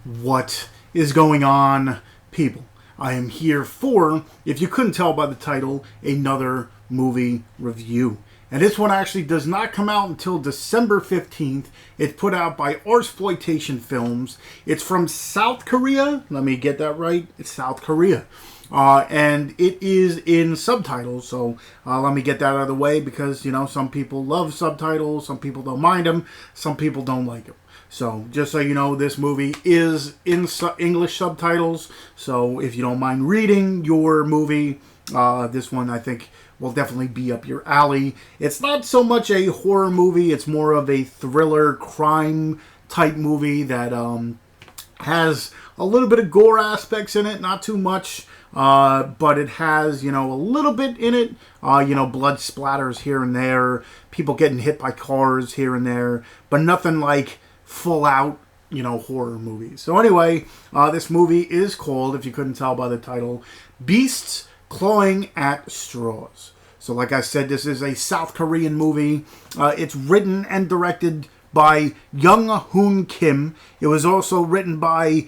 What is going on, people? I am here for, if you couldn't tell by the title, another movie review. And this one actually does not come out until December 15th. It's put out by Artspoitation Films. It's from South Korea. Let me get that right. It's South Korea. And it is in subtitles. So let me get that out of the way because, you know, some people love subtitles. Some people don't mind them. Some people don't like them. So, just so you know, this movie is in English subtitles. So, if you don't mind reading your movie, this one, I think, will definitely be up your alley. It's not so much a horror movie. It's more of a thriller, crime-type movie that has a little bit of gore aspects in it. Not too much, but it has, you know, a little bit in it. You know, blood splatters here and there. People getting hit by cars here and there. But nothing like full out, you know, horror movies. So anyway, this movie is called, if you couldn't tell by the title, Beasts Clawing at Straws. So like I said, this is a South Korean movie. It's written and directed by Yong-hoon Kim. It was also written by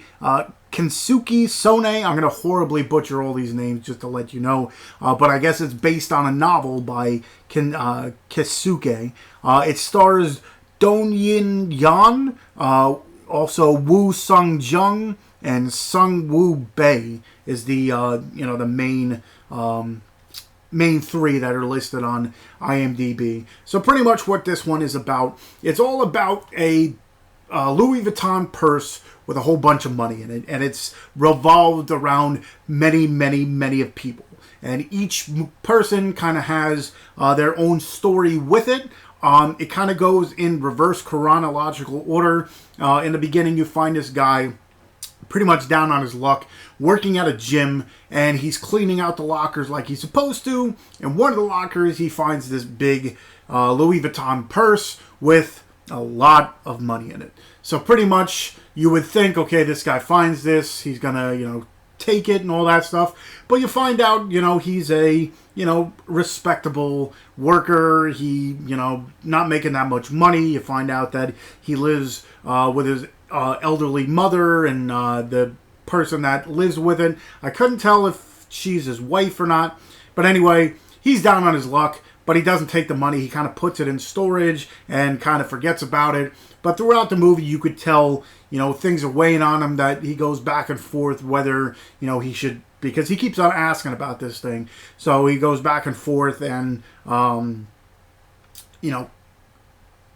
Keisuke Sone. I'm going to horribly butcher all these names just to let you know. But I guess it's based on a novel by Keisuke. It stars Do-yeon, also Woo Sung-jung, and Sung Woo Bae is the the main three that are listed on IMDb. So pretty much what this one is about, it's all about a Louis Vuitton purse with a whole bunch of money in it, and it's revolved around many of people. And each person kind of has their own story with it. It kind of goes in reverse chronological order. In the beginning, you find this guy pretty much down on his luck, working at a gym, and he's cleaning out the lockers like he's supposed to. In one of the lockers, he finds this big Louis Vuitton purse with a lot of money in it. So pretty much, you would think, okay, this guy finds this, he's gonna, you know, take it and all that stuff. But you find out, you know, he's a, you know, respectable worker. He, you know, not making that much money. You find out that he lives with his elderly mother and the person that lives with it. I couldn't tell if she's his wife or not. But anyway, he's down on his luck, but he doesn't take the money. He kind of puts it in storage and kind of forgets about it. But throughout the movie, you could tell, you know, things are weighing on him, that he goes back and forth whether, you know, he should, because he keeps on asking about this thing. So he goes back and forth and, you know,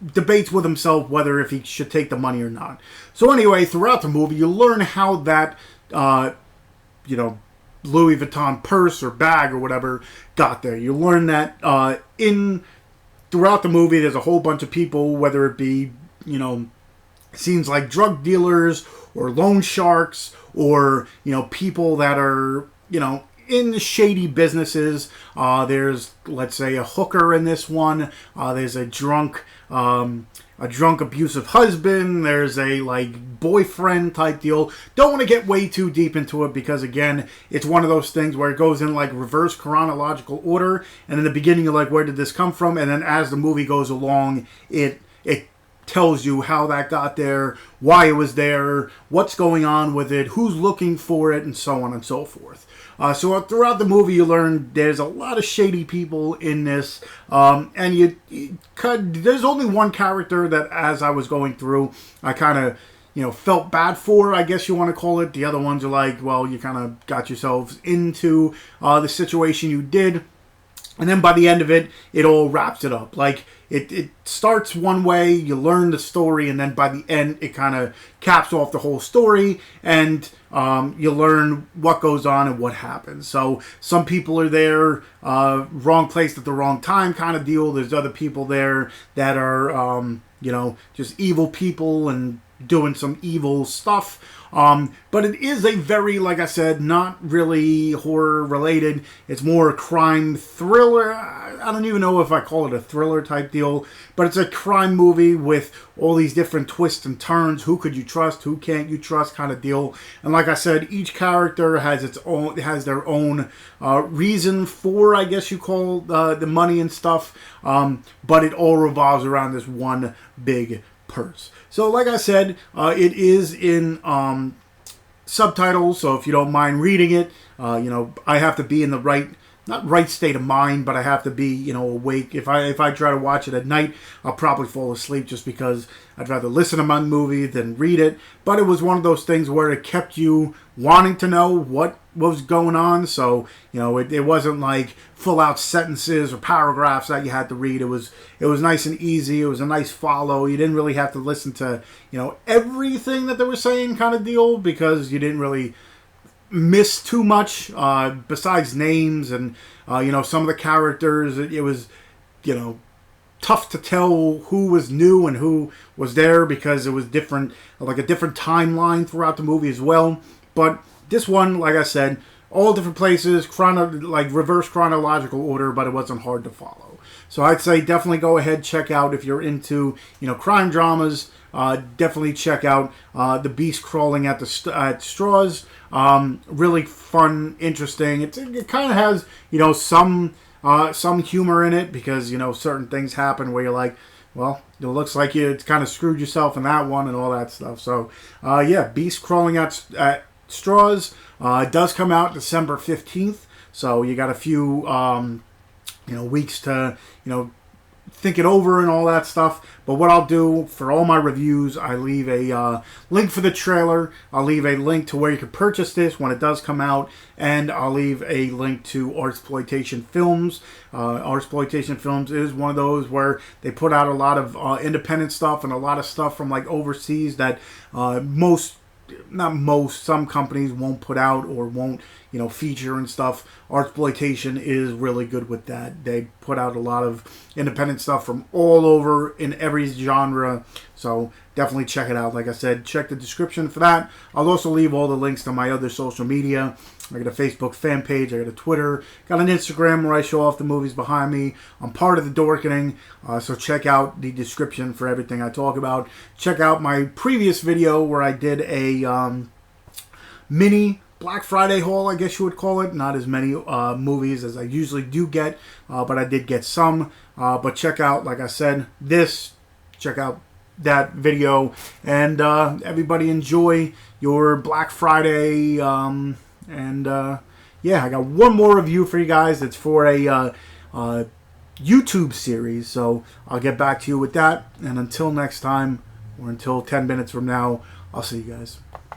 debates with himself whether if he should take the money or not. So anyway, throughout the movie, you learn how that, you know, Louis Vuitton purse or bag or whatever got there. You learn that throughout the movie, there's a whole bunch of people, whether it be, you know, seems like drug dealers or loan sharks or, you know, people that are, you know, in shady businesses. There's, let's say, a hooker in this one. There's a drunk abusive husband. There's a, like, boyfriend type deal. Don't want to get way too deep into it because, again, it's one of those things where it goes in, like, reverse chronological order. And in the beginning, you're like, where did this come from? And then as the movie goes along, it tells you how that got there, why it was there, what's going on with it, who's looking for it, and so on and so forth. So throughout the movie, you learn there's a lot of shady people in this, and there's only one character that, as I was going through, I kind of, you know, felt bad for, I guess you want to call it. The other ones are like, well, you kind of got yourselves into the situation you did. And then by the end of it, it all wraps it up. Like, it starts one way, you learn the story, and then by the end, it kind of caps off the whole story, and you learn what goes on and what happens. So some people are there, wrong place at the wrong time kind of deal. There's other people there that are, you know, just evil people and doing some evil stuff. But it is a very, like I said, not really horror related. It's more a crime thriller. I don't even know if I call it a thriller type deal, but it's a crime movie with all these different twists and turns. Who could you trust? Who can't you trust? Kind of deal. And like I said, each character has their own reason for, I guess you call the money and stuff. But it all revolves around this one big purse. So like I said, it is in subtitles, so if you don't mind reading it, I have to be in the not right state of mind, but I have to be, awake. If I try to watch it at night, I'll probably fall asleep just because I'd rather listen to my movie than read it. But it was one of those things where it kept you wanting to know what was going on. So, it wasn't like full out sentences or paragraphs that you had to read. It was nice and easy. It was a nice follow. You didn't really have to listen to, everything that they were saying kind of deal, because you didn't really miss too much besides names and some of the characters. It was tough to tell who was new and who was there, because it was different, like a different timeline throughout the movie as well. But this one, like I said, all different places, like reverse chronological order, but it wasn't hard to follow. So I'd say definitely go ahead, check out if you're into crime dramas. Definitely check out The Beast Crawling at Straws. Really fun, interesting. It kind of has some humor in it, because certain things happen where you're like, well, it looks like you kind of screwed yourself in that one and all that stuff. So Beast Crawling at Straws does come out December 15th. So you got a few weeks to think it over and all that stuff. But what I'll do for all my reviews, I leave a link for the trailer. I'll leave a link to where you can purchase this when it does come out, and I'll leave a link to Artspoitation Films. Artspoitation Films is one of those where they put out a lot of independent stuff and a lot of stuff from like overseas that some companies won't put out or won't feature and stuff. Artspoitation is really good with that. They put out a lot of independent stuff from all over in every genre, so definitely check it out. Like I said, check the description for that. I'll also leave all the links to my other social media. I got a Facebook fan page, I got a Twitter, got an Instagram where I show off the movies behind me. I'm part of the Dorkening, so check out the description for everything I talk about. Check out my previous video where I did a mini Black Friday haul, I guess you would call it. Not as many movies as I usually do get, but I did get some. But check out, like I said, check out that video, and everybody enjoy your Black Friday. I got one more review for you guys. It's for a YouTube series, so I'll get back to you with that. And until next time, or until 10 minutes from now, I'll see you guys.